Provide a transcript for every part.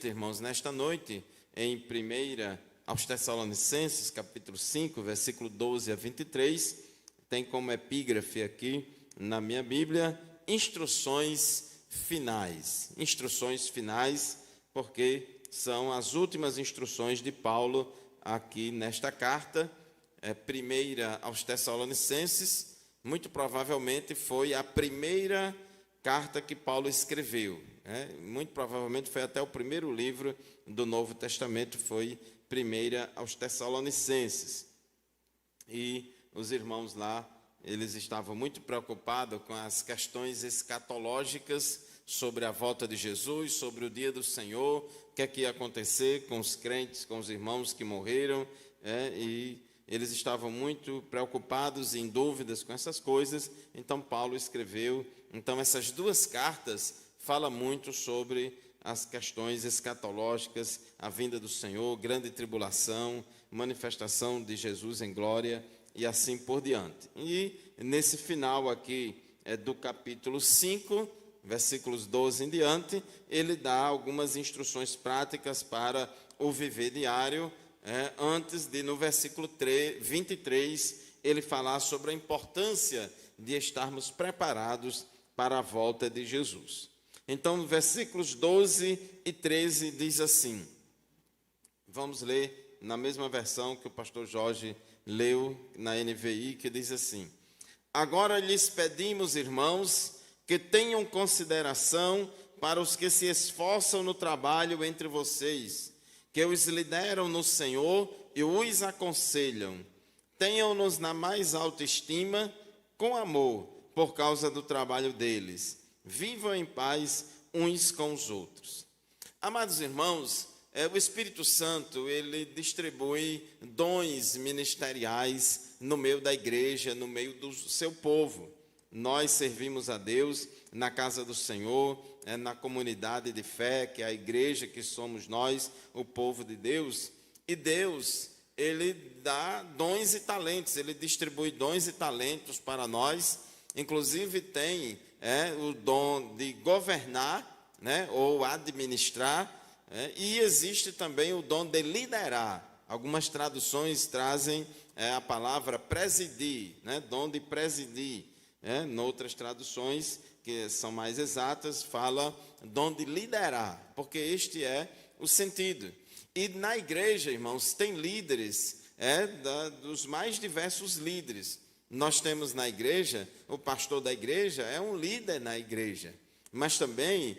Irmãos, nesta noite, em 1 aos Tessalonicenses, capítulo 5, versículo 12 a 23, tem como epígrafe aqui na minha Bíblia, instruções finais. Instruções finais, porque são as últimas instruções de Paulo aqui nesta carta, 1 aos Tessalonicenses, muito provavelmente foi a primeira carta que Paulo escreveu. Muito provavelmente foi até o primeiro livro do Novo Testamento, foi 1 aos Tessalonicenses. E os irmãos lá, eles estavam muito preocupados com as questões escatológicas sobre a volta de Jesus, sobre o dia do Senhor, o que é que ia acontecer com os crentes, com os irmãos que morreram, e eles estavam muito preocupados e em dúvidas com essas coisas. Então Paulo escreveu. Então essas duas cartas falam muito sobre as questões escatológicas, a vinda do Senhor, grande tribulação, manifestação de Jesus em glória e assim por diante. E nesse final aqui do capítulo 5, versículos 12 em diante, ele dá algumas instruções práticas para o viver diário, antes de, no versículo 23, ele falar sobre a importância de estarmos preparados para a volta de Jesus. Então, versículos 12 e 13 diz assim, vamos ler na mesma versão que o pastor Jorge leu na NVI, que diz assim: agora lhes pedimos, irmãos, que tenham consideração para os que se esforçam no trabalho entre vocês, que os lideram no Senhor e os aconselham. Tenham-nos na mais alta estima, com amor, por causa do trabalho deles. Vivam em paz uns com os outros. Amados irmãos, o Espírito Santo, ele distribui dons ministeriais no meio da igreja, no meio do seu povo. Nós servimos a Deus na casa do Senhor, na comunidade de fé, que é a igreja que somos nós, o povo de Deus. E Deus, ele dá dons e talentos, ele distribui dons e talentos para nós. Inclusive tem o dom de governar, ou administrar, e existe também o dom de liderar. Algumas traduções trazem a palavra presidir, dom de presidir. Noutras traduções, que são mais exatas, fala dom de liderar, porque este é o sentido. E na igreja, irmãos, tem líderes, dos mais diversos líderes. Nós temos na igreja, o pastor da igreja é um líder na igreja, mas também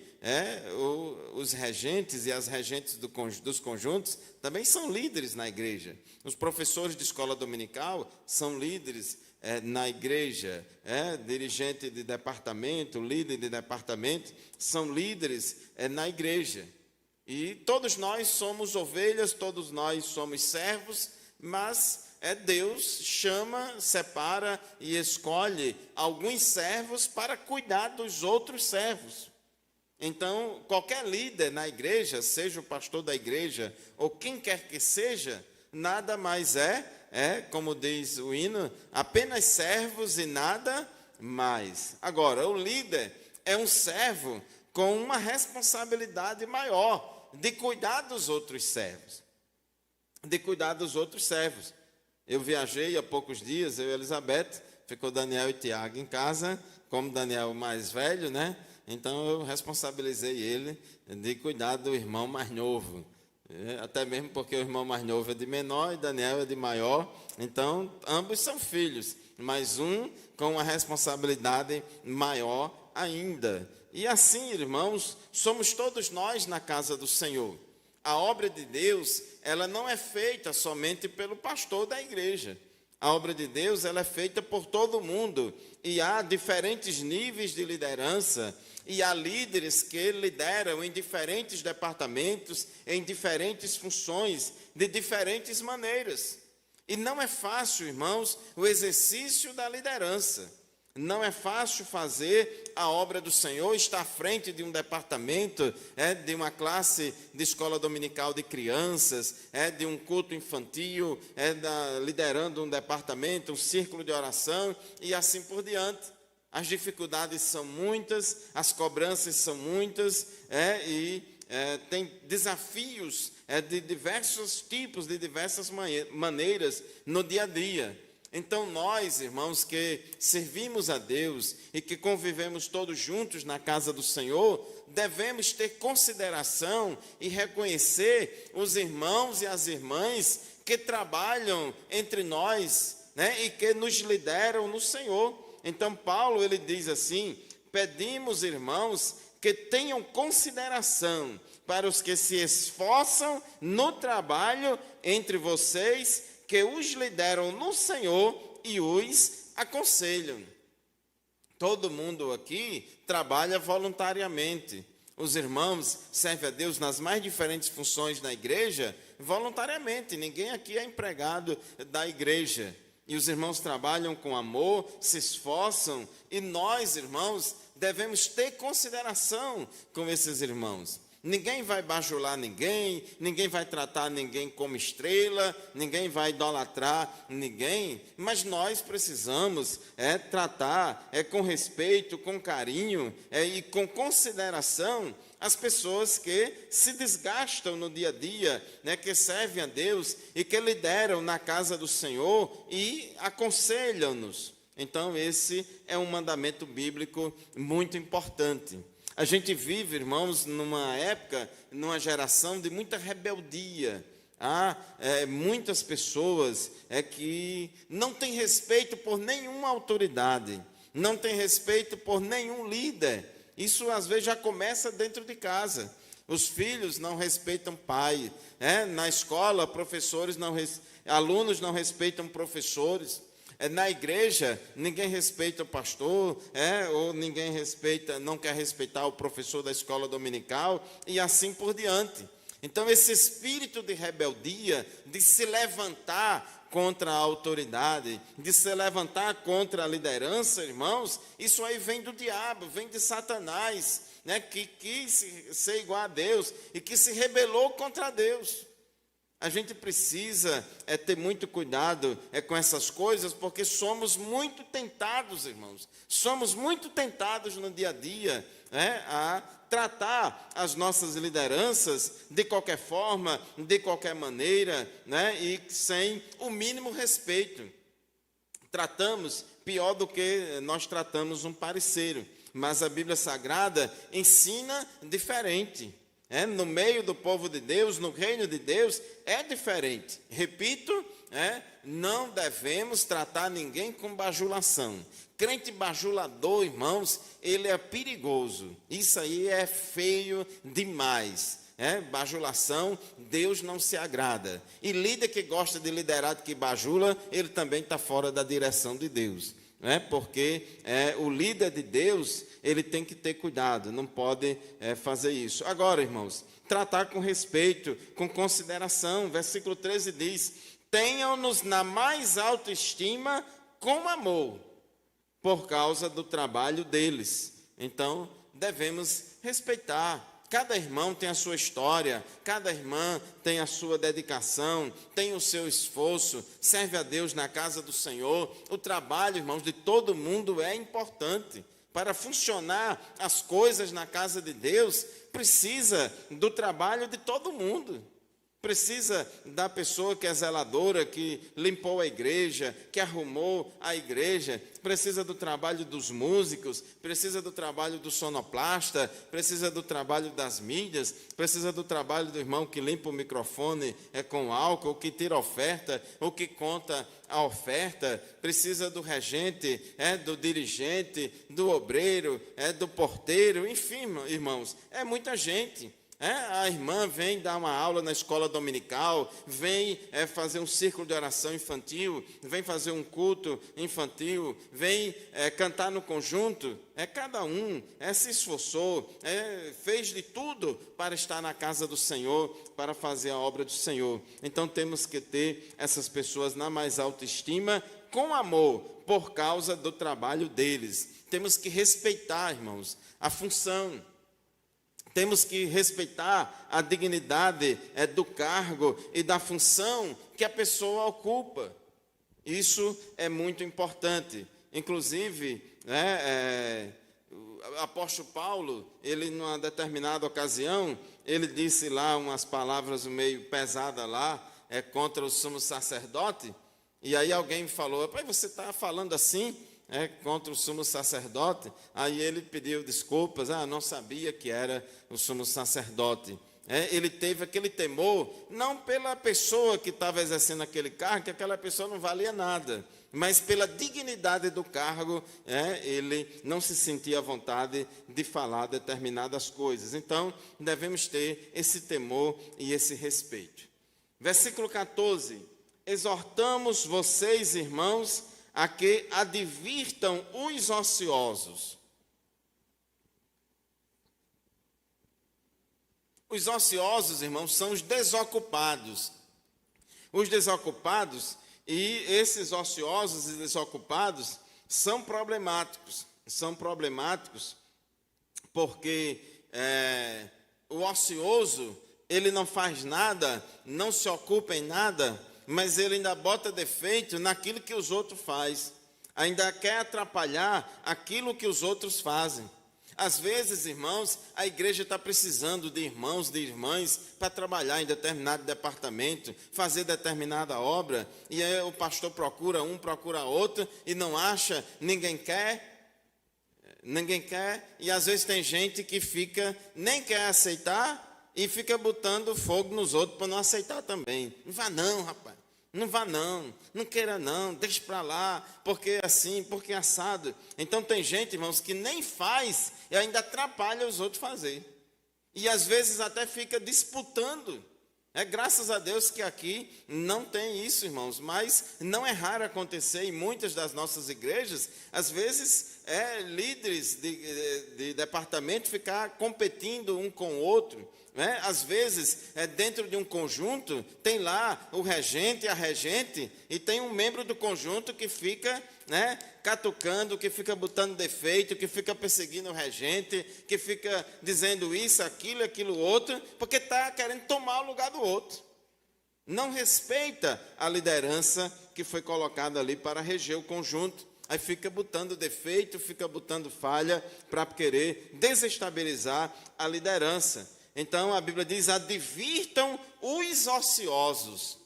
os regentes e as regentes dos conjuntos também são líderes na igreja. Os professores de escola dominical são líderes na igreja, dirigente de departamento, líder de departamento, são líderes na igreja. E todos nós somos ovelhas, todos nós somos servos, mas Deus chama, separa e escolhe alguns servos para cuidar dos outros servos. Então, qualquer líder na igreja, seja o pastor da igreja ou quem quer que seja, nada mais como diz o hino, apenas servos e nada mais. Agora, o líder é um servo com uma responsabilidade maior de cuidar dos outros servos. Eu viajei há poucos dias, eu e Elizabeth, ficou Daniel e Tiago em casa, como Daniel mais velho, Então eu responsabilizei ele de cuidar do irmão mais novo. Até mesmo porque o irmão mais novo é de menor e Daniel é de maior. Então, ambos são filhos, mas um com uma responsabilidade maior ainda. E assim, irmãos, somos todos nós na casa do Senhor. A obra de Deus, ela não é feita somente pelo pastor da igreja. A obra de Deus, ela é feita por todo mundo. E há diferentes níveis de liderança. E há líderes que lideram em diferentes departamentos, em diferentes funções, de diferentes maneiras. E não é fácil, irmãos, o exercício da liderança. Não é fácil fazer a obra do Senhor, estar à frente de um departamento, de uma classe de escola dominical de crianças, de um culto infantil, liderando um departamento, um círculo de oração e assim por diante. As dificuldades são muitas, as cobranças são muitas, e tem desafios de diversos tipos, de diversas maneiras no dia a dia. Então nós, irmãos, que servimos a Deus e que convivemos todos juntos na casa do Senhor, devemos ter consideração e reconhecer os irmãos e as irmãs que trabalham entre nós, né, e que nos lideram no Senhor. Então Paulo, ele diz assim: pedimos, irmãos, que tenham consideração para os que se esforçam no trabalho entre vocês, que os lideram no Senhor e os aconselham. Todo mundo aqui trabalha voluntariamente. Os irmãos servem a Deus nas mais diferentes funções na igreja voluntariamente. Ninguém aqui é empregado da igreja. E os irmãos trabalham com amor, se esforçam, e nós, irmãos, devemos ter consideração com esses irmãos. Ninguém vai bajular ninguém, ninguém vai tratar ninguém como estrela, ninguém vai idolatrar ninguém, mas nós precisamos tratar com respeito, com carinho e com consideração as pessoas que se desgastam no dia a dia, né, que servem a Deus e que lideram na casa do Senhor e aconselham-nos. Então esse é um mandamento bíblico muito importante. A gente vive, irmãos, numa época, numa geração de muita rebeldia. Há muitas pessoas que não têm respeito por nenhuma autoridade, não têm respeito por nenhum líder. Isso às vezes já começa dentro de casa. Os filhos não respeitam pai, na escola, alunos não respeitam professores. Na igreja, ninguém respeita o pastor, ou ninguém não quer respeitar o professor da escola dominical, e assim por diante. Então, esse espírito de rebeldia, de se levantar contra a autoridade, de se levantar contra a liderança, irmãos, isso aí vem do diabo, vem de Satanás, né, que quis ser igual a Deus e que se rebelou contra Deus. A gente precisa ter muito cuidado com essas coisas, porque somos muito tentados, irmãos. Somos muito tentados no dia a dia a tratar as nossas lideranças de qualquer forma, de qualquer maneira, né, e sem o mínimo respeito. Tratamos pior do que nós tratamos um parceiro, mas a Bíblia Sagrada ensina diferente. No meio do povo de Deus, no reino de Deus, é diferente. Repito, não devemos tratar ninguém com bajulação. Crente bajulador, irmãos, ele é perigoso. Isso aí é feio demais. Bajulação, Deus não se agrada. E líder que gosta de liderado que bajula, ele também está fora da direção de Deus. Porque o líder de Deus, ele tem que ter cuidado, não pode fazer isso. Agora, irmãos, tratar com respeito, com consideração. Versículo 13 diz: tenham-nos na mais alta estima com amor, por causa do trabalho deles. Então, devemos respeitar. Cada irmão tem a sua história, cada irmã tem a sua dedicação, tem o seu esforço, serve a Deus na casa do Senhor. O trabalho, irmãos, de todo mundo é importante. Para funcionar as coisas na casa de Deus, precisa do trabalho de todo mundo. Precisa da pessoa que é zeladora, que limpou a igreja, que arrumou a igreja. Precisa do trabalho dos músicos, precisa do trabalho do sonoplasta, precisa do trabalho das mídias, precisa do trabalho do irmão que limpa o microfone com álcool, que tira a oferta, ou que conta a oferta. Precisa do regente, do dirigente, do obreiro, do porteiro, enfim, irmãos, é muita gente. A irmã vem dar uma aula na escola dominical, vem fazer um círculo de oração infantil, vem fazer um culto infantil, vem cantar no conjunto. Cada um se esforçou, fez de tudo para estar na casa do Senhor, para fazer a obra do Senhor. Então temos que ter essas pessoas na mais alta estima, com amor, por causa do trabalho deles. Temos que respeitar, irmãos, a função. Temos que respeitar a dignidade do cargo e da função que a pessoa ocupa. Isso é muito importante. Inclusive, apóstolo Paulo, ele numa determinada ocasião, ele disse lá umas palavras meio pesadas lá, contra o sumo sacerdote, e aí alguém falou, pai, você está falando assim, contra o sumo sacerdote? Aí ele pediu desculpas, não sabia que era o sumo sacerdote. Ele teve aquele temor, não pela pessoa que estava exercendo aquele cargo, que aquela pessoa não valia nada, mas pela dignidade do cargo, ele não se sentia à vontade de falar determinadas coisas. Então, devemos ter esse temor e esse respeito. Versículo 14: exortamos vocês, irmãos, a que advirtam os ociosos. Os ociosos, irmãos, são os desocupados. Os desocupados e esses ociosos e desocupados são problemáticos. São problemáticos porque o ocioso, ele não faz nada, não se ocupa em nada, mas ele ainda bota defeito naquilo que os outros fazem. Ainda quer atrapalhar aquilo que os outros fazem. Às vezes, irmãos, a igreja está precisando de irmãos, de irmãs, para trabalhar em determinado departamento, fazer determinada obra, e aí o pastor procura um, procura outro, e não acha, ninguém quer, e às vezes tem gente que nem quer aceitar, e fica botando fogo nos outros para não aceitar também. Não vá não, rapaz. Não vá não queira não, deixe para lá, porque assim, porque assado. Então tem gente, irmãos, que nem faz e ainda atrapalha os outros fazer. E às vezes até fica disputando. Graças a Deus que aqui não tem isso, irmãos, mas não é raro acontecer em muitas das nossas igrejas, às vezes líderes de departamento ficar competindo um com o outro. Às vezes, dentro de um conjunto, tem lá o regente e a regente, e tem um membro do conjunto que fica catucando, que fica botando defeito, que fica perseguindo o regente, que fica dizendo isso, aquilo, outro, porque está querendo tomar o lugar do outro. Não respeita a liderança que foi colocada ali para reger o conjunto. Aí fica botando defeito, fica botando falha para querer desestabilizar a liderança. Então, a Bíblia diz, advirtam os ociosos.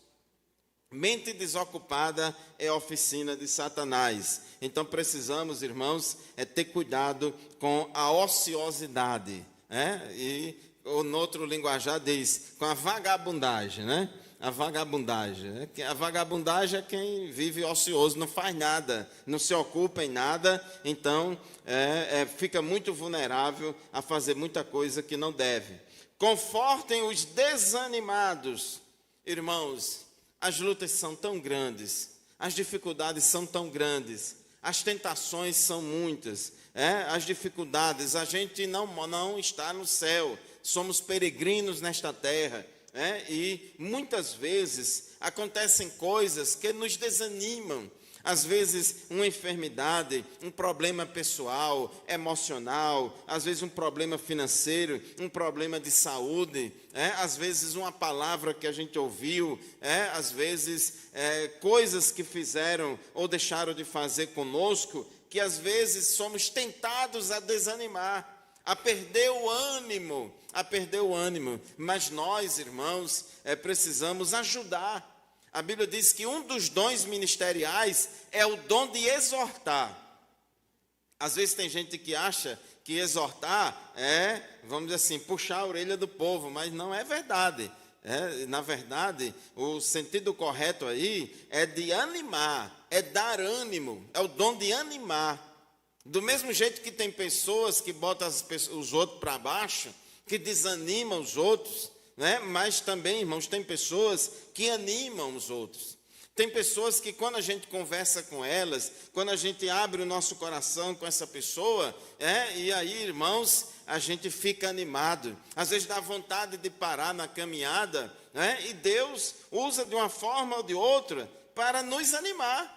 Mente desocupada é oficina de Satanás. Então, precisamos, irmãos, ter cuidado com a ociosidade. E no outro linguajar diz, com a vagabundagem, A vagabundagem. A vagabundagem é quem vive ocioso, não faz nada, não se ocupa em nada, então fica muito vulnerável a fazer muita coisa que não deve. Confortem os desanimados. Irmãos, as lutas são tão grandes, as dificuldades são tão grandes, as tentações são muitas, as dificuldades, a gente não está no céu, somos peregrinos nesta terra, e muitas vezes acontecem coisas que nos desanimam. Às vezes uma enfermidade, um problema pessoal, emocional, às vezes um problema financeiro, um problema de saúde, às vezes uma palavra que a gente ouviu, às vezes coisas que fizeram ou deixaram de fazer conosco, que às vezes somos tentados a desanimar, a perder o ânimo, mas nós, irmãos, precisamos ajudar. A Bíblia diz que um dos dons ministeriais é o dom de exortar. Às vezes tem gente que acha que exortar vamos dizer assim, puxar a orelha do povo, mas não é verdade. Na verdade, o sentido correto aí é de animar, é dar ânimo, é o dom de animar. Do mesmo jeito que tem pessoas que botam os outros para baixo, que desanimam os outros, mas também, irmãos, tem pessoas que animam os outros. Tem pessoas que quando a gente conversa com elas, quando a gente abre o nosso coração com essa pessoa, e aí, irmãos, a gente fica animado. Às vezes dá vontade de parar na caminhada, e Deus usa de uma forma ou de outra para nos animar.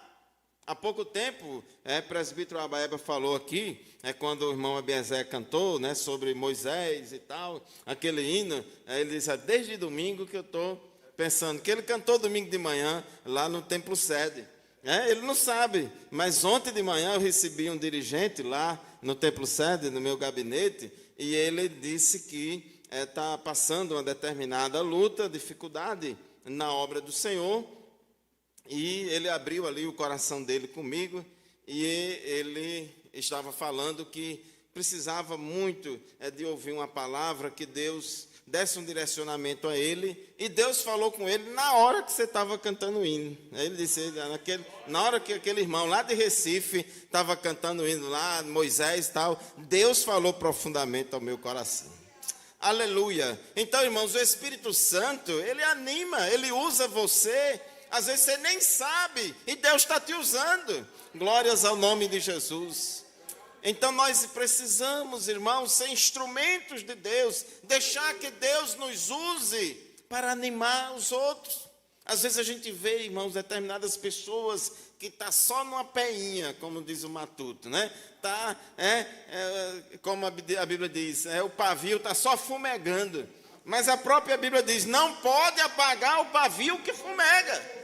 Há pouco tempo, o presbítero Abaeba falou aqui, quando o irmão Abiezer cantou, sobre Moisés e tal, aquele hino, ele disse, desde domingo que eu estou pensando, que ele cantou domingo de manhã, lá no templo sede, Ele não sabe, mas ontem de manhã eu recebi um dirigente lá no Templo Sede, no meu gabinete, e ele disse que está passando uma determinada luta, dificuldade na obra do Senhor, e ele abriu ali o coração dele comigo, e ele estava falando que precisava muito de ouvir uma palavra, que Deus desse um direcionamento a ele, e Deus falou com ele na hora que você estava cantando o hino. Ele disse, na hora que aquele irmão lá de Recife estava cantando o hino lá, Moisés e tal, Deus falou profundamente ao meu coração. Aleluia. Então, irmãos, o Espírito Santo, ele anima, ele usa você, às vezes você nem sabe, e Deus está te usando. Glórias ao nome de Jesus. Então nós precisamos, irmãos, ser instrumentos de Deus, deixar que Deus nos use para animar os outros. Às vezes a gente vê, irmãos, determinadas pessoas que estão só numa peinha, como diz o Matuto, né? Como a Bíblia diz, o pavio está só fumegando. Mas a própria Bíblia diz, não pode apagar o pavio que fumega.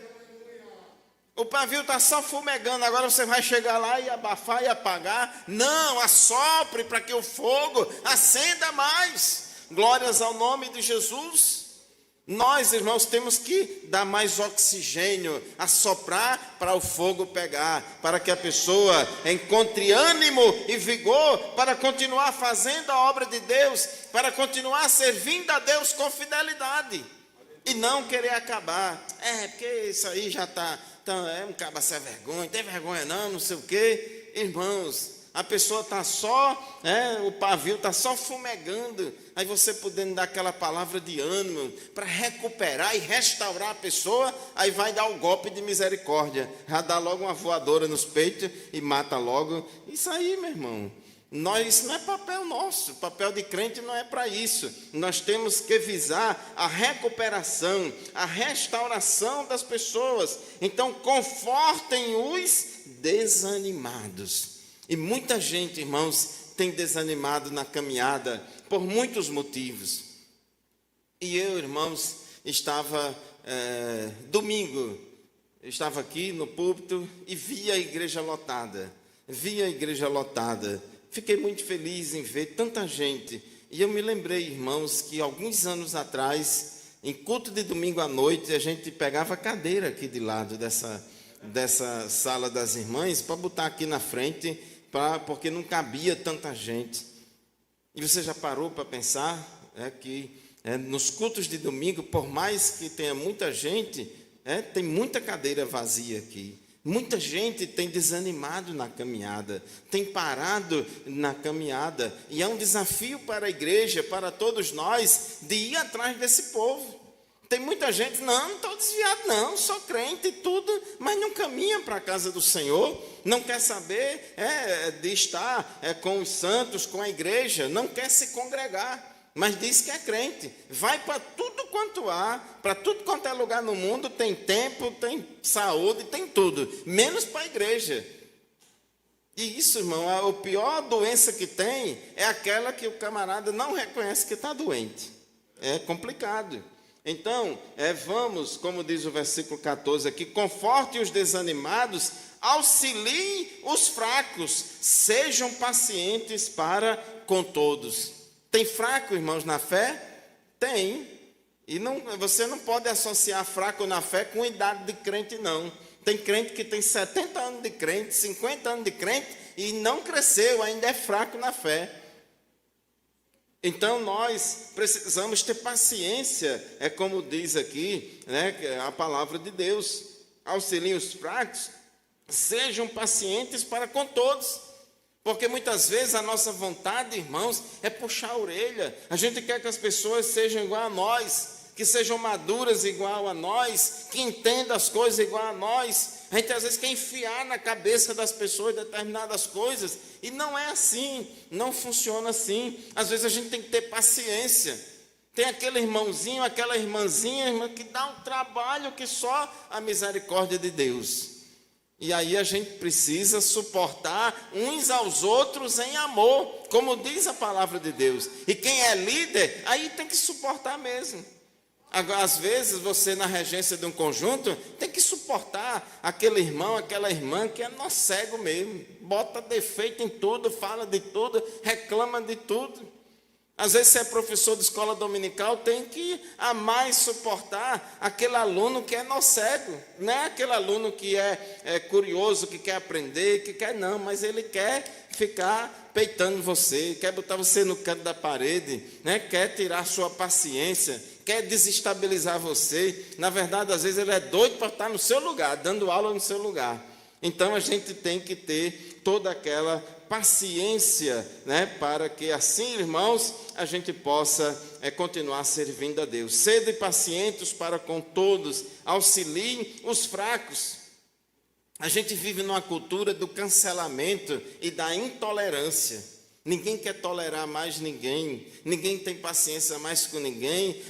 O pavio está só fumegando, agora você vai chegar lá e abafar e apagar. Não, assopre para que o fogo acenda mais. Glórias ao nome de Jesus. Nós, irmãos, temos que dar mais oxigênio, assoprar para o fogo pegar, para que a pessoa encontre ânimo e vigor para continuar fazendo a obra de Deus, para continuar servindo a Deus com fidelidade. E não querer acabar. Porque isso aí já está... Então, um caba sem vergonha, não tem vergonha não sei o quê. Irmãos, a pessoa está só, o pavio está só fumegando. Aí você podendo dar aquela palavra de ânimo para recuperar e restaurar a pessoa, aí vai dar o golpe de misericórdia. Já dá logo uma voadora nos peitos e mata logo. Isso aí, meu irmão. Isso não é papel nosso, papel de crente não é para isso. Nós temos que visar a recuperação, a restauração das pessoas. Então, confortem os desanimados. E muita gente, irmãos, tem desanimado na caminhada por muitos motivos. E eu, irmãos, domingo, eu estava aqui no púlpito e vi a igreja lotada. Fiquei muito feliz em ver tanta gente. E eu me lembrei, irmãos, que alguns anos atrás, em culto de domingo à noite, a gente pegava a cadeira aqui de lado dessa sala das irmãs para botar aqui na frente, porque não cabia tanta gente. E você já parou para pensar que nos cultos de domingo, por mais que tenha muita gente, tem muita cadeira vazia aqui. Muita gente tem desanimado na caminhada, tem parado na caminhada, e é um desafio para a igreja, para todos nós, de ir atrás desse povo. Tem muita gente, não estou desviado não, sou crente e tudo, mas não caminha para a casa do Senhor, não quer saber de estar com os santos, com a igreja, não quer se congregar. Mas diz que é crente, vai para tudo quanto há, para tudo quanto é lugar no mundo, tem tempo, tem saúde, tem tudo, menos para a igreja. E isso, irmão, a pior doença que tem é aquela que o camarada não reconhece que está doente. É complicado. Então, vamos, como diz o versículo 14 aqui, conforte os desanimados, auxiliem os fracos, sejam pacientes para com todos. Tem fraco, irmãos, na fé? Tem. E você não pode associar fraco na fé com idade de crente, não. Tem crente que tem 70 anos de crente, 50 anos de crente, e não cresceu, ainda é fraco na fé. Então, nós precisamos ter paciência, como diz aqui, a palavra de Deus. Auxiliem os fracos, sejam pacientes para com todos. Porque muitas vezes a nossa vontade, irmãos, é puxar a orelha. A gente quer que as pessoas sejam igual a nós, que sejam maduras igual a nós, que entendam as coisas igual a nós. A gente às vezes quer enfiar na cabeça das pessoas determinadas coisas, e não é assim, não funciona assim. Às vezes a gente tem que ter paciência. Tem aquele irmãozinho, aquela irmãzinha, irmã, que dá um trabalho que só a misericórdia de Deus. E aí a gente precisa suportar uns aos outros em amor, como diz a palavra de Deus. E quem é líder, aí tem que suportar mesmo. Agora, às vezes, você na regência de um conjunto, tem que suportar suportar aquele irmão, aquela irmã que é nó cego mesmo, bota defeito em tudo, fala de tudo, reclama de tudo. Às vezes, se é professor de escola dominical, tem que amar e suportar aquele aluno que é nó cego. Não é aquele aluno que é curioso, que quer aprender, que quer não, mas ele quer ficar peitando você, quer botar você no canto da parede, né? Quer tirar sua paciência, quer desestabilizar você. Na verdade, às vezes ele é doido para estar no seu lugar, dando aula no seu lugar. Então a gente tem que ter toda aquela paciência, né? Para que assim, irmãos, a gente possa continuar servindo a Deus. Sede pacientes para com todos, auxiliem os fracos. A gente vive numa cultura do cancelamento e da intolerância. Ninguém quer tolerar mais ninguém, ninguém tem paciência mais com ninguém.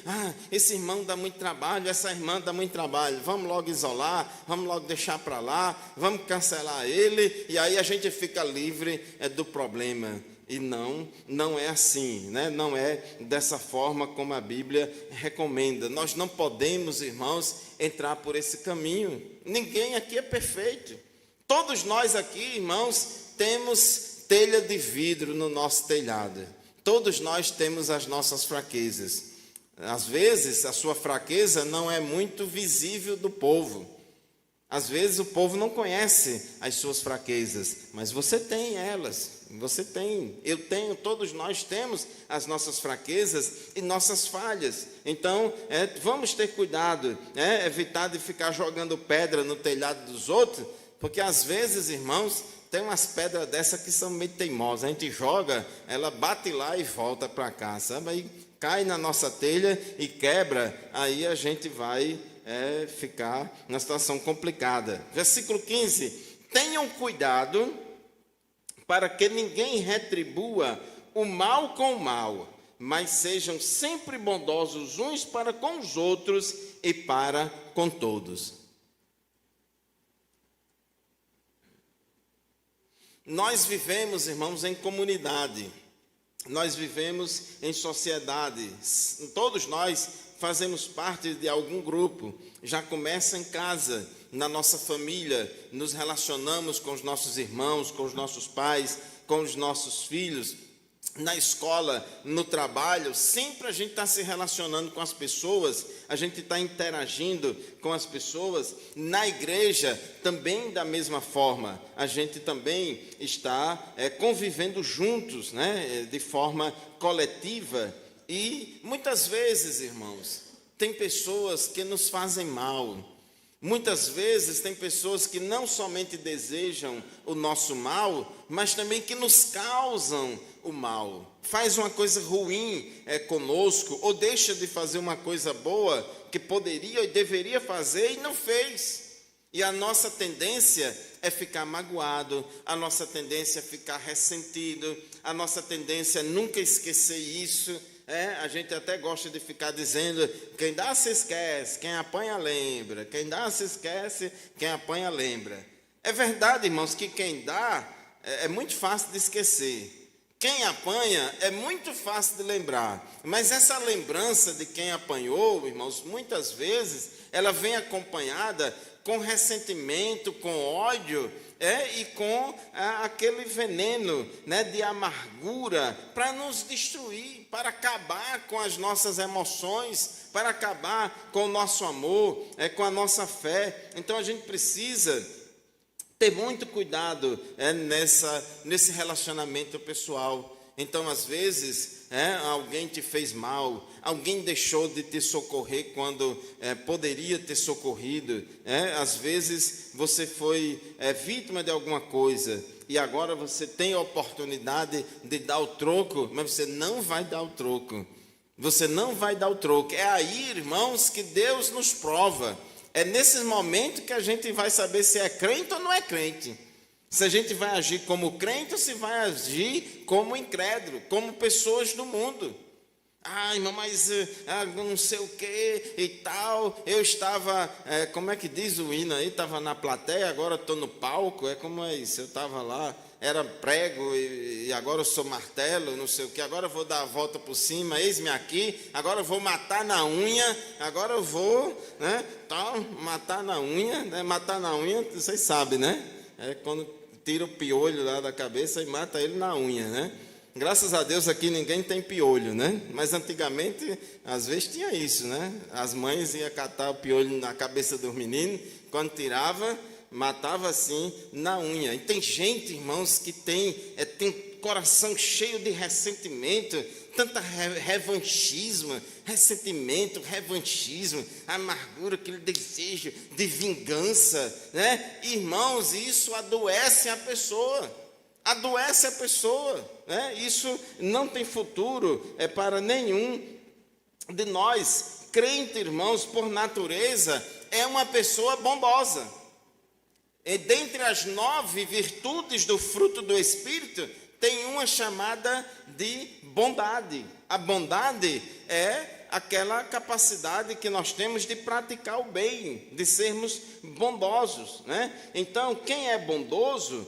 Esse irmão dá muito trabalho, essa irmã dá muito trabalho, vamos logo isolar, vamos logo deixar para lá, vamos cancelar ele, e aí a gente fica livre do problema. E não é assim, né? Não é dessa forma como a Bíblia recomenda. Nós não podemos, irmãos, entrar por esse caminho. Ninguém aqui é perfeito. Todos nós aqui, irmãos, temos telha de vidro no nosso telhado. Todos nós temos as nossas fraquezas. Às vezes, a sua fraqueza não é muito visível do povo. Às vezes, o povo não conhece as suas fraquezas, mas você tem elas. Você tem, eu tenho, todos nós temos as nossas fraquezas e nossas falhas. Então, vamos ter cuidado, evitar de ficar jogando pedra no telhado dos outros, porque às vezes, irmãos, tem umas pedras dessas que são meio teimosas. A gente joga, ela bate lá e volta para cá, sabe? Aí cai na nossa telha e quebra, aí a gente vai ficar numa situação complicada. Versículo 15: tenham cuidado para que ninguém retribua o mal com o mal, mas sejam sempre bondosos uns para com os outros e para com todos. Nós vivemos, irmãos, em comunidade, nós vivemos em sociedade, todos nós fazemos parte de algum grupo, já começa em casa, na nossa família, nos relacionamos com os nossos irmãos, com os nossos pais, com os nossos filhos, na escola, no trabalho, sempre a gente está se relacionando com as pessoas, a gente está interagindo com as pessoas. Na igreja, também da mesma forma, a gente também está convivendo juntos, né, de forma coletiva. E muitas vezes, irmãos, tem pessoas que nos fazem mal. Muitas vezes tem pessoas que não somente desejam o nosso mal, mas também que nos causam o mal. Faz uma coisa ruim conosco, ou deixa de fazer uma coisa boa que poderia e deveria fazer e não fez. E a nossa tendência é ficar magoado, a nossa tendência é ficar ressentido, a nossa tendência é nunca esquecer isso. A gente até gosta de ficar dizendo, quem dá se esquece, quem apanha lembra, quem dá se esquece, quem apanha lembra. É verdade, irmãos, que quem dá é muito fácil de esquecer. Quem apanha é muito fácil de lembrar. Mas essa lembrança de quem apanhou, irmãos, muitas vezes ela vem acompanhada com ressentimento, com ódio, e com aquele veneno, né, de amargura para nos destruir, para acabar com as nossas emoções, para acabar com o nosso amor, com a nossa fé. Então a gente precisa ter muito cuidado nesse relacionamento pessoal. Então, às vezes, alguém te fez mal, alguém deixou de te socorrer quando poderia ter socorrido. Às vezes, você foi vítima de alguma coisa e agora você tem a oportunidade de dar o troco, mas você não vai dar o troco. Você não vai dar o troco. É aí, irmãos, que Deus nos prova. É nesses momentos que a gente vai saber se é crente ou não é crente. Se a gente vai agir como crente ou se vai agir como incrédulo, como pessoas do mundo. Irmão, mas não sei o que e tal. Eu estava, como é que diz o hino aí? Estava na plateia, agora estou no palco. Como é isso? Eu estava lá era prego e agora eu sou martelo, não sei o que, agora eu vou dar a volta por cima, eis-me aqui, agora eu vou matar na unha, agora eu vou, né, matar na unha, né, matar na unha, vocês sabem, né? É quando tira o piolho lá da cabeça e mata ele na unha, né? Graças a Deus aqui ninguém tem piolho, né? Mas antigamente, às vezes tinha isso, né? As mães iam catar o piolho na cabeça dos meninos, quando tirava, matava assim na unha. E tem gente, irmãos, que tem coração cheio de ressentimento, tanta revanchismo, ressentimento, revanchismo, amargura, aquele desejo de vingança, né? Irmãos, isso adoece a pessoa. Adoece a pessoa, né? Isso não tem futuro para nenhum de nós. Crente, irmãos, por natureza, é uma pessoa bondosa. E dentre as 9 virtudes do fruto do Espírito, tem uma chamada de bondade. A bondade é aquela capacidade que nós temos de praticar o bem, de sermos bondosos, né? Então, quem é bondoso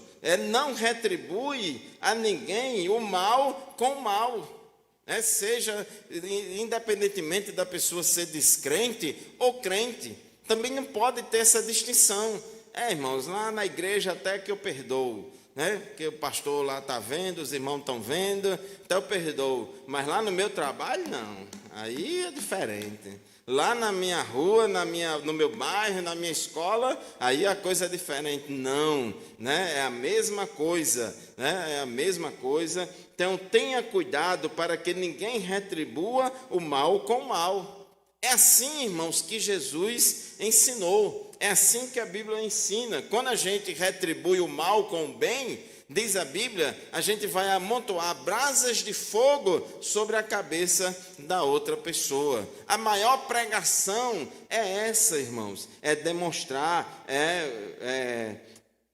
não retribui a ninguém o mal com o mal, né? Seja independentemente da pessoa ser descrente ou crente, também não pode ter essa distinção. Irmãos, lá na igreja até que eu perdoo, né? Que o pastor lá está vendo, os irmãos estão vendo, até eu perdoo, mas lá no meu trabalho não, aí é diferente. Lá na minha rua, no meu bairro, na minha escola, aí a coisa é diferente. Não, né? É a mesma coisa, né? É a mesma coisa. Então tenha cuidado para que ninguém retribua o mal com o mal. É assim, irmãos, que Jesus ensinou. É assim que a Bíblia ensina. Quando a gente retribui o mal com o bem, diz a Bíblia, a gente vai amontoar brasas de fogo sobre a cabeça da outra pessoa. A maior pregação é essa, irmãos, é demonstrar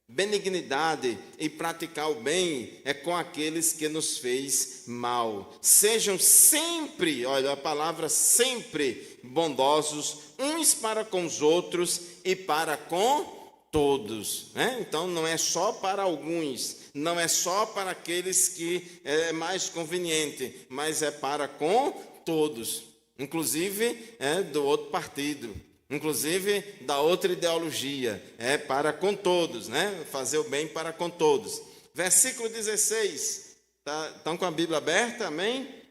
benignidade e praticar o bem com aqueles que nos fez mal. Sejam sempre, olha a palavra sempre, bondosos uns para com os outros e para com todos, né? Então não é só para alguns, não é só para aqueles que é mais conveniente, mas é para com todos, inclusive do outro partido, inclusive da outra ideologia, é para com todos, né? Fazer o bem para com todos. Versículo 16, estão com a Bíblia aberta, amém?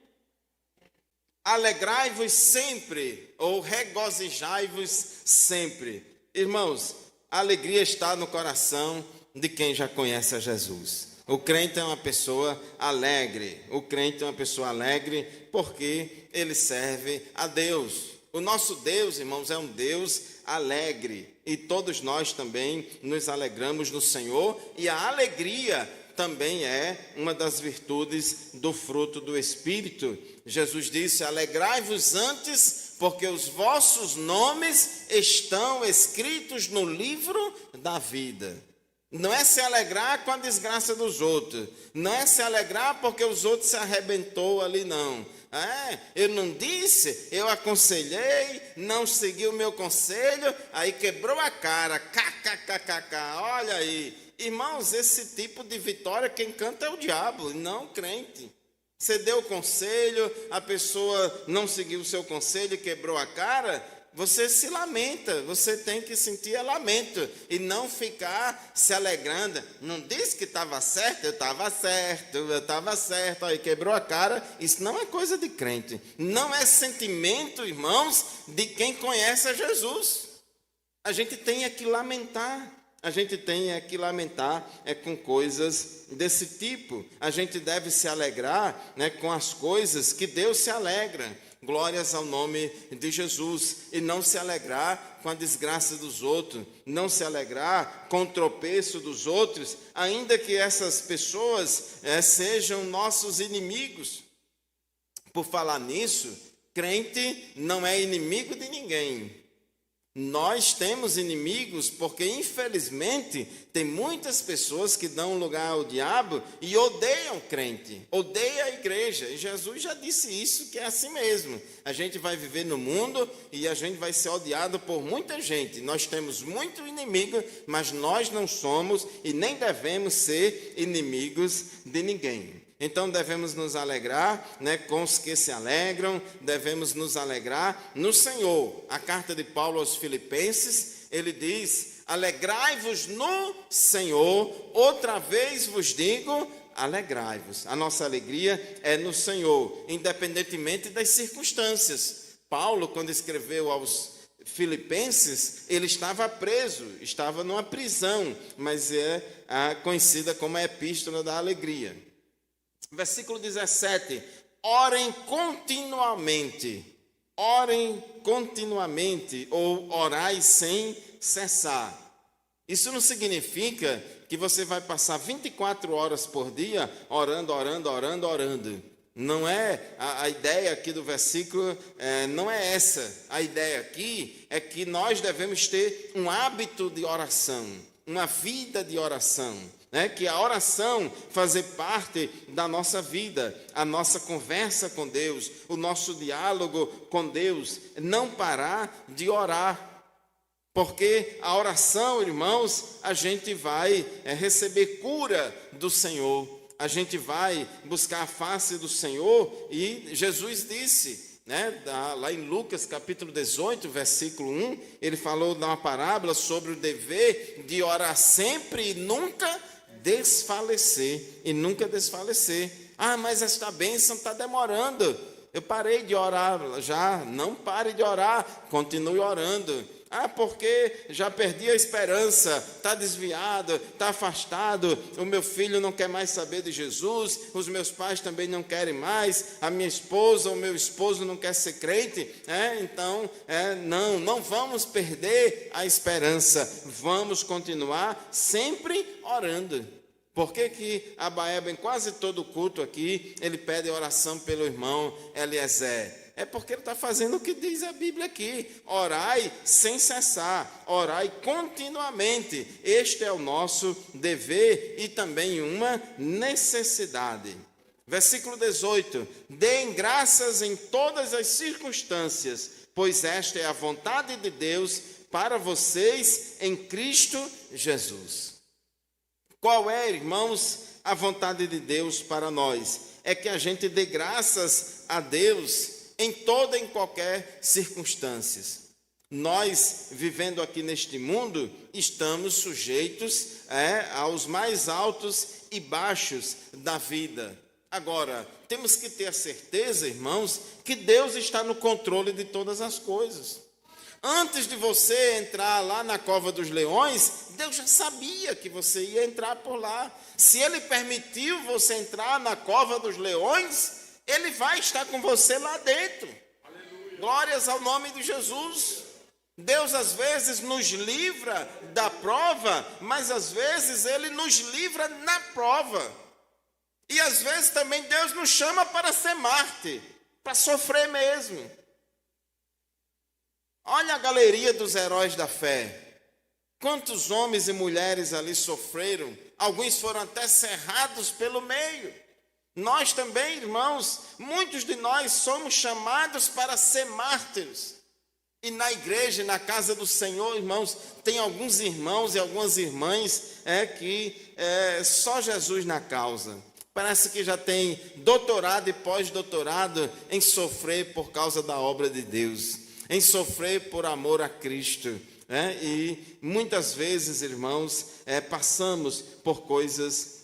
Alegrai-vos sempre, ou regozijai-vos sempre. Irmãos, a alegria está no coração de quem já conhece a Jesus. O crente é uma pessoa alegre. O crente é uma pessoa alegre porque ele serve a Deus. O nosso Deus, irmãos, é um Deus alegre. E todos nós também nos alegramos no Senhor. E a alegria também é uma das virtudes do fruto do Espírito. Jesus disse: alegrai-vos antes, porque os vossos nomes estão escritos no livro da vida. Não é se alegrar com a desgraça dos outros, não é se alegrar porque os outros se arrebentou ali, não. Eu não disse, eu aconselhei, não seguiu o meu conselho, aí quebrou a cara, kkkk, olha aí. Irmãos, esse tipo de vitória quem canta é o diabo, não o crente. Você deu o conselho, a pessoa não seguiu o seu conselho e quebrou a cara, você se lamenta, você tem que sentir lamento e não ficar se alegrando. Não disse que estava certo, eu estava certo, aí quebrou a cara. Isso não é coisa de crente, não é sentimento, irmãos, de quem conhece a Jesus. A gente tem que lamentar. A gente tem que lamentar com coisas desse tipo. A gente deve se alegrar, né, com as coisas que Deus se alegra. Glórias ao nome de Jesus. E não se alegrar com a desgraça dos outros. Não se alegrar com o tropeço dos outros, ainda que essas pessoas sejam nossos inimigos. Por falar nisso, crente não é inimigo de ninguém. Nós temos inimigos porque, infelizmente, tem muitas pessoas que dão lugar ao diabo e odeiam o crente, odeiam a igreja. E Jesus já disse isso, que é assim mesmo. A gente vai viver no mundo e a gente vai ser odiado por muita gente. Nós temos muito inimigo, mas nós não somos e nem devemos ser inimigos de ninguém. Então devemos nos alegrar, com os que se alegram, devemos nos alegrar no Senhor. A carta de Paulo aos Filipenses, ele diz: alegrai-vos no Senhor, outra vez vos digo, alegrai-vos. A nossa alegria é no Senhor, independentemente das circunstâncias. Paulo, quando escreveu aos Filipenses, ele estava preso, estava numa prisão, mas é conhecida como a Epístola da Alegria. Versículo 17, orem continuamente, ou orai sem cessar. Isso não significa que você vai passar 24 horas por dia orando. Não é a ideia aqui do versículo, não é essa. A ideia aqui é que nós devemos ter um hábito de oração, uma vida de oração. Que a oração fazer parte da nossa vida, a nossa conversa com Deus, o nosso diálogo com Deus, não parar de orar, porque a oração, irmãos, a gente vai receber cura do Senhor, a gente vai buscar a face do Senhor, e Jesus disse, lá em Lucas capítulo 18, versículo 1, ele falou de uma parábola sobre o dever de orar sempre e nunca desfalecer. Mas esta bênção está demorando, eu parei de orar já. Não pare de orar, continue orando. Porque já perdi a esperança, está desviado, está afastado, o meu filho não quer mais saber de Jesus, os meus pais também não querem mais, a minha esposa, o meu esposo não quer ser crente. Então, não vamos perder a esperança, vamos continuar sempre orando. Por que a Baeba, em quase todo culto aqui, ele pede oração pelo irmão Eliezer? É porque ele está fazendo o que diz a Bíblia aqui: orai sem cessar, orai continuamente. Este é o nosso dever e também uma necessidade. Versículo 18: deem graças em todas as circunstâncias, pois esta é a vontade de Deus para vocês em Cristo Jesus. Qual é, irmãos, a vontade de Deus para nós? É que a gente dê graças a Deus em toda e em qualquer circunstância. Nós, vivendo aqui neste mundo, estamos sujeitos aos mais altos e baixos da vida. Agora, temos que ter a certeza, irmãos, que Deus está no controle de todas as coisas. Antes de você entrar lá na cova dos leões, Deus já sabia que você ia entrar por lá. Se Ele permitiu você entrar na cova dos leões, Ele vai estar com você lá dentro. Aleluia. Glórias ao nome de Jesus. Deus às vezes nos livra da prova, mas às vezes Ele nos livra na prova. E às vezes também Deus nos chama para ser mártir, para sofrer mesmo. Olha a galeria dos heróis da fé. Quantos homens e mulheres ali sofreram. Alguns foram até cerrados pelo meio. Nós também, irmãos, muitos de nós somos chamados para ser mártires. E na igreja, na casa do Senhor, irmãos, tem alguns irmãos e algumas irmãs que só Jesus na causa. Parece que já tem doutorado e pós-doutorado em sofrer por causa da obra de Deus, em sofrer por amor a Cristo. E muitas vezes, irmãos, passamos por coisas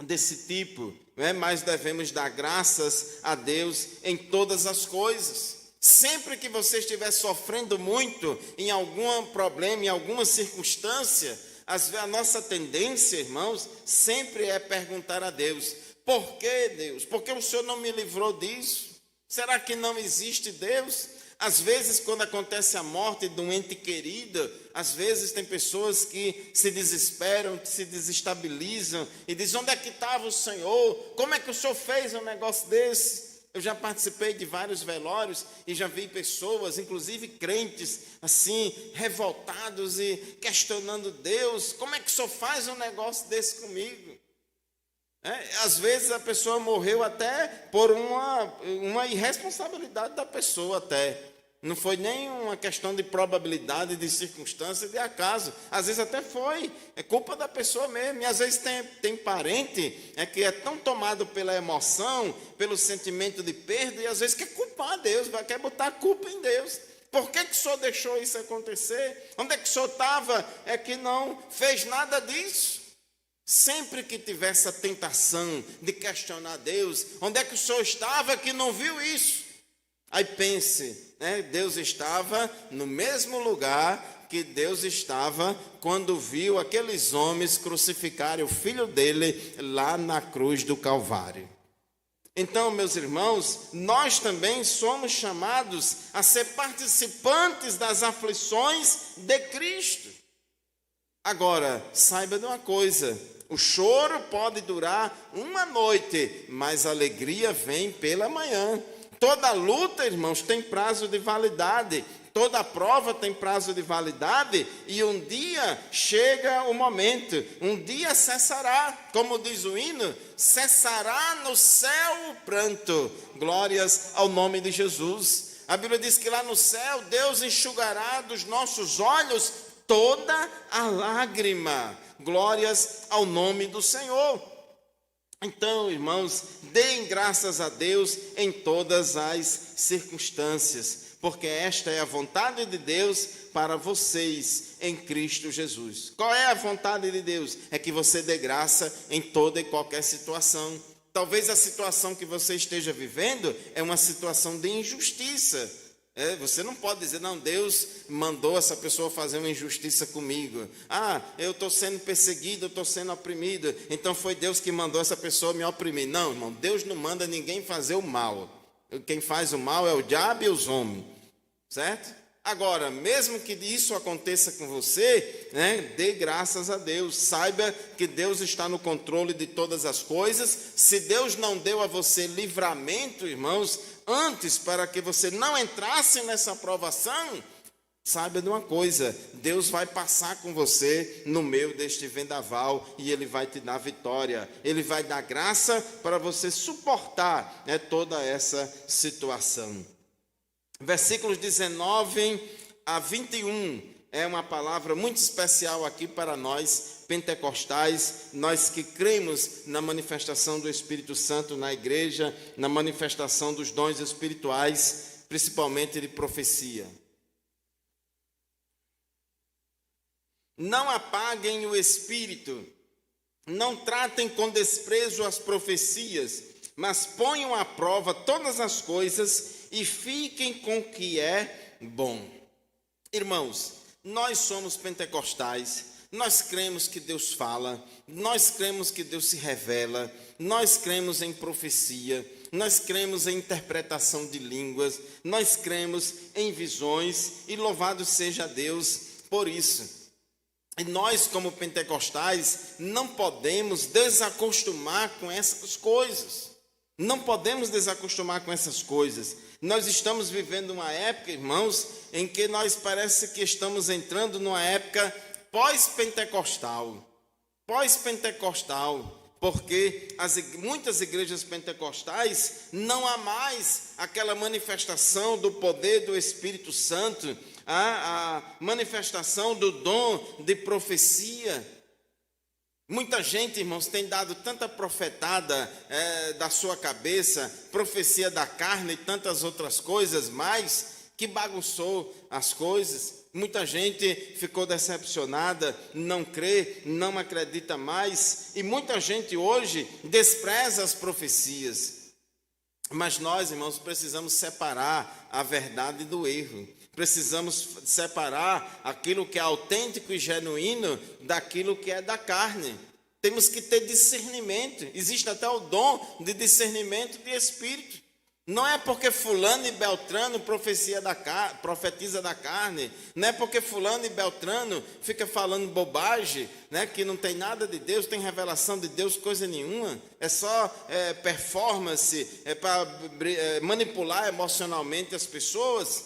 desse tipo, mas devemos dar graças a Deus em todas as coisas. Sempre que você estiver sofrendo muito em algum problema, em alguma circunstância, a nossa tendência, irmãos, sempre é perguntar a Deus: por que, Deus? Por que o Senhor não me livrou disso? Será que não existe Deus? Às vezes, quando acontece a morte de um ente querido, às vezes tem pessoas que se desesperam, que se desestabilizam e dizem: onde é que estava o Senhor? Como é que o Senhor fez um negócio desse? Eu já participei de vários velórios e já vi pessoas, inclusive crentes, assim, revoltados e questionando Deus. Como é que o senhor faz um negócio desse comigo? Às vezes a pessoa morreu até por uma irresponsabilidade da pessoa até. Não foi nem uma questão de probabilidade, de circunstância, de acaso. Às vezes até foi. É culpa da pessoa mesmo. E às vezes tem parente que é tão tomado pela emoção, pelo sentimento de perda, e às vezes quer culpar Deus, quer botar a culpa em Deus. Por que o senhor deixou isso acontecer? Onde é que o senhor estava? É que não fez nada disso. Sempre que tiver essa tentação de questionar Deus, onde é que o senhor estava que não viu isso? Aí pense, Deus estava no mesmo lugar que Deus estava quando viu aqueles homens crucificarem o filho dele lá na cruz do Calvário. Então, meus irmãos, nós também somos chamados a ser participantes das aflições de Cristo. Agora, saiba de uma coisa: o choro pode durar uma noite, mas a alegria vem pela manhã. Toda luta, irmãos, tem prazo de validade. Toda prova tem prazo de validade. E um dia chega o momento. Um dia cessará. Como diz o hino, cessará no céu o pranto. Glórias ao nome de Jesus. A Bíblia diz que lá no céu Deus enxugará dos nossos olhos toda a lágrima. Glórias ao nome do Senhor. Então, irmãos, deem graças a Deus em todas as circunstâncias, porque esta é a vontade de Deus para vocês em Cristo Jesus. Qual é a vontade de Deus? É que você dê graça em toda e qualquer situação. Talvez a situação que você esteja vivendo é uma situação de injustiça. Você não pode dizer, não, Deus mandou essa pessoa fazer uma injustiça comigo. Eu estou sendo perseguido, eu estou sendo oprimido, então foi Deus que mandou essa pessoa me oprimir. Não, irmão, Deus não manda ninguém fazer o mal. Quem faz o mal é o diabo e os homens, certo? Agora, mesmo que isso aconteça com você, dê graças a Deus. Saiba que Deus está no controle de todas as coisas. Se Deus não deu a você livramento, irmãos, antes para que você não entrasse nessa provação, saiba de uma coisa: Deus vai passar com você no meio deste vendaval e Ele vai te dar vitória. Ele vai dar graça para você suportar toda essa situação. Versículos 19 a 21 é uma palavra muito especial aqui para nós pentecostais, nós que cremos na manifestação do Espírito Santo na igreja, na manifestação dos dons espirituais, principalmente de profecia. Não apaguem o Espírito, não tratem com desprezo as profecias, mas ponham à prova todas as coisas e fiquem com o que é bom. Irmãos, nós somos pentecostais, nós cremos que Deus fala, nós cremos que Deus se revela, nós cremos em profecia, nós cremos em interpretação de línguas, nós cremos em visões, e louvado seja Deus por isso. E nós, como pentecostais, não podemos desacostumar com essas coisas. Não podemos desacostumar com essas coisas. Nós estamos vivendo uma época, irmãos, em que nós parece que estamos entrando numa época pós-pentecostal. Pós-pentecostal, porque muitas igrejas pentecostais não há mais aquela manifestação do poder do Espírito Santo, a manifestação do dom de profecia. Muita gente, irmãos, tem dado tanta profetada da sua cabeça, profecia da carne e tantas outras coisas mais, que bagunçou as coisas. Muita gente ficou decepcionada, não crê, não acredita mais, e muita gente hoje despreza as profecias. Mas nós, irmãos, precisamos separar a verdade do erro. Precisamos separar aquilo que é autêntico e genuíno daquilo que é da carne. Temos que ter discernimento. Existe até o dom de discernimento de espírito. Não é porque fulano e beltrano profetiza da carne, não é porque fulano e beltrano fica falando bobagem, né, que não tem nada de Deus, tem revelação de Deus, coisa nenhuma, é só performance, é para manipular emocionalmente as pessoas,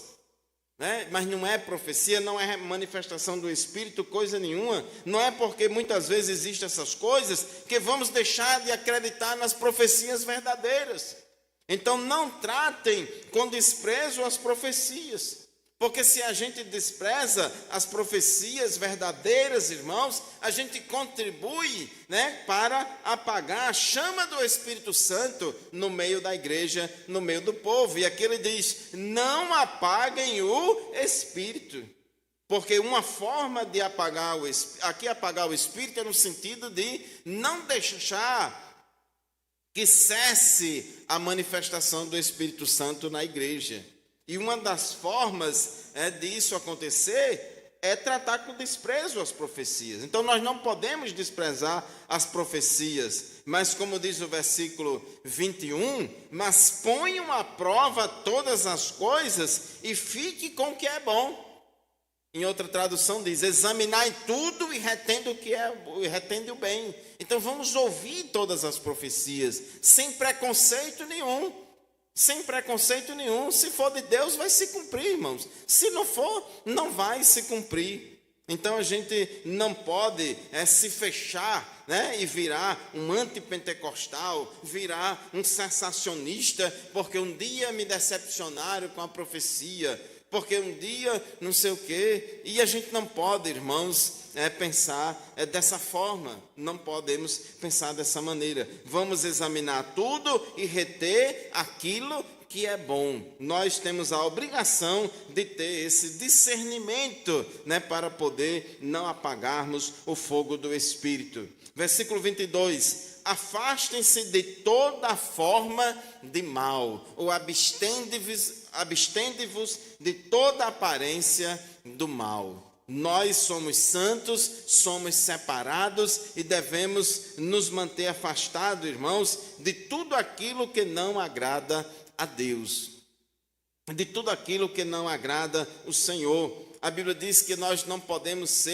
né? Mas não é profecia, não é manifestação do Espírito, coisa nenhuma. Não é porque muitas vezes existem essas coisas que vamos deixar de acreditar nas profecias verdadeiras. Então não tratem com desprezo as profecias, porque se a gente despreza as profecias verdadeiras, irmãos, a gente contribui, né, para apagar a chama do Espírito Santo no meio da igreja, no meio do povo. E aqui ele diz: não apaguem o Espírito, porque uma forma de apagar apagar o Espírito é no sentido de não deixar que cesse a manifestação do Espírito Santo na igreja. E uma das formas disso acontecer é tratar com desprezo as profecias. Então nós não podemos desprezar as profecias, mas como diz o versículo 21, mas ponham à prova todas as coisas e fique com o que é bom. Em outra tradução diz: examinai tudo e retende o bem. Então vamos ouvir todas as profecias, sem preconceito nenhum. Sem preconceito nenhum. Se for de Deus, vai se cumprir, irmãos. Se não for, não vai se cumprir. Então a gente não pode se fechar, né, e virar um antipentecostal, virar um sensacionista, porque um dia me decepcionaram com a profecia, porque um dia não sei o quê. E a gente não pode, irmãos, pensar dessa forma. Não podemos pensar dessa maneira. Vamos examinar tudo e reter aquilo que é bom. Nós temos a obrigação de ter esse discernimento, né, para poder não apagarmos o fogo do Espírito. Versículo 22. Afastem-se de toda forma de mal, ou abstende-vos de toda aparência do mal. Nós somos santos, somos separados e devemos nos manter afastados, irmãos, de tudo aquilo que não agrada a Deus, de tudo aquilo que não agrada o Senhor. A Bíblia diz que nós não podemos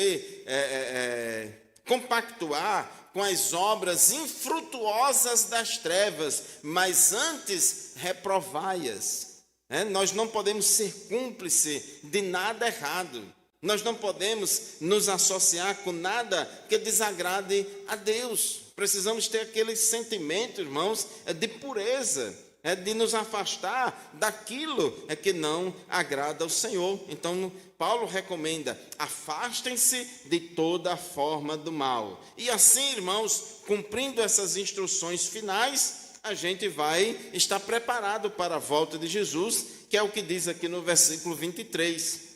compactuar com as obras infrutuosas das trevas, mas antes reprovai-as. Nós não podemos ser cúmplice de nada errado. Nós não podemos nos associar com nada que desagrade a Deus. Precisamos ter aquele sentimento, irmãos, de pureza, de nos afastar daquilo que não agrada ao Senhor. Então, Paulo recomenda: afastem-se de toda forma do mal. E assim, irmãos, cumprindo essas instruções finais, a gente vai estar preparado para a volta de Jesus, que é o que diz aqui no versículo 23.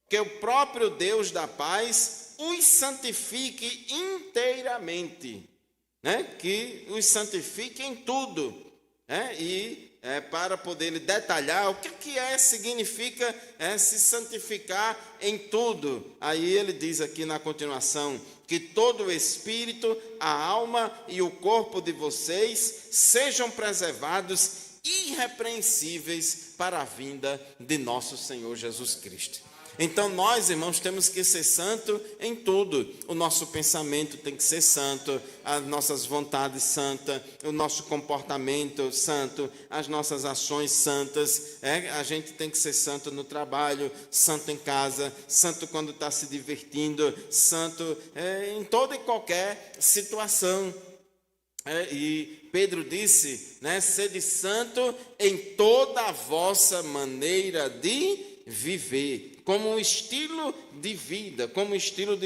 Que o próprio Deus da paz os santifique inteiramente, né? Que os santifique em tudo, para poder lhe detalhar o que significa se santificar em tudo. Aí ele diz aqui na continuação: que todo o espírito, a alma e o corpo de vocês sejam preservados irrepreensíveis para a vinda de nosso Senhor Jesus Cristo. Então nós, irmãos, temos que ser santo em tudo. O nosso pensamento tem que ser santo, as nossas vontades santas, o nosso comportamento santo, as nossas ações santas. A gente tem que ser santo no trabalho, santo em casa, santo quando está se divertindo, santo em toda e qualquer situação. E Pedro disse, sede santo em toda a vossa maneira de viver, como um estilo de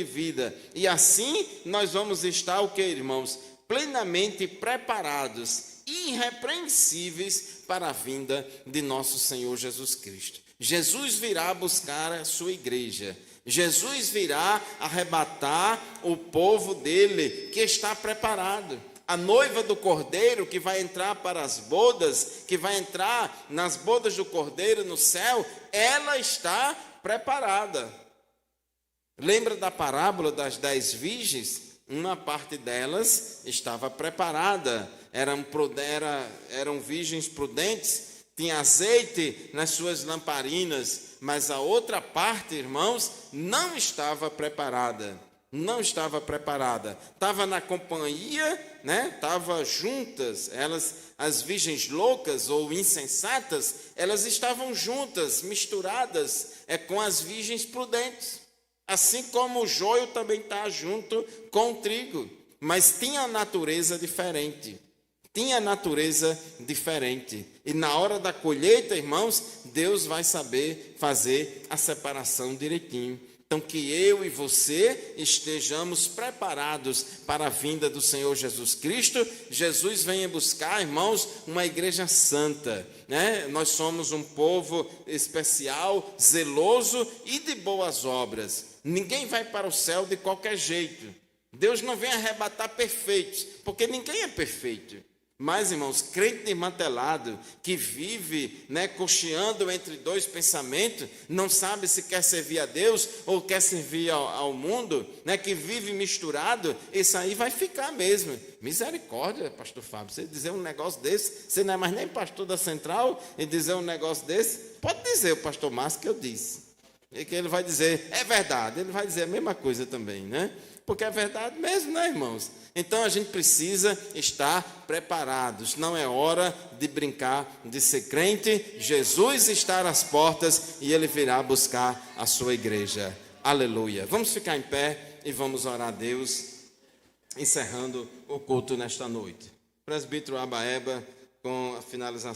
vida, e assim nós vamos estar, o que, irmãos? Plenamente preparados, irrepreensíveis para a vinda de nosso Senhor Jesus Cristo. Jesus virá buscar a sua igreja, Jesus virá arrebatar o povo dele, que está preparado. A noiva do Cordeiro, que vai entrar para as bodas, que vai entrar nas bodas do Cordeiro no céu, ela está preparada. Lembra da parábola das 10 virgens? Uma parte delas estava preparada, eram virgens prudentes, tinha azeite nas suas lamparinas, mas a outra parte, irmãos, não estava preparada. Não estava preparada. Estava na companhia, né? Estava juntas. Elas, as virgens loucas ou insensatas, elas estavam juntas, misturadas, com as virgens prudentes. Assim como o joio também está junto com o trigo, mas tinha natureza diferente. Tinha natureza diferente. E na hora da colheita, irmãos, Deus vai saber fazer a separação direitinho. Então, que eu e você estejamos preparados para a vinda do Senhor Jesus Cristo. Jesus vem buscar, irmãos, uma igreja santa, né? Nós somos um povo especial, zeloso e de boas obras. Ninguém vai para o céu de qualquer jeito. Deus não vem arrebatar perfeitos, porque ninguém é perfeito. Mas, irmãos, crente desmantelado, que vive, né, cocheando entre dois pensamentos, não sabe se quer servir a Deus ou quer servir ao mundo, né, que vive misturado, isso aí vai ficar mesmo. Misericórdia, pastor Fábio, você dizer um negócio desse, você não é mais nem pastor da Central, e dizer um negócio desse, pode dizer o pastor Márcio que eu disse. E que ele vai dizer, é verdade, ele vai dizer a mesma coisa também, né? Porque é verdade mesmo, né, irmãos? Então a gente precisa estar preparados. Não é hora de brincar, de ser crente. Jesus está às portas e Ele virá buscar a sua igreja. Aleluia. Vamos ficar em pé e vamos orar a Deus, encerrando o culto nesta noite. Presbítero Abaeba, com a finalização.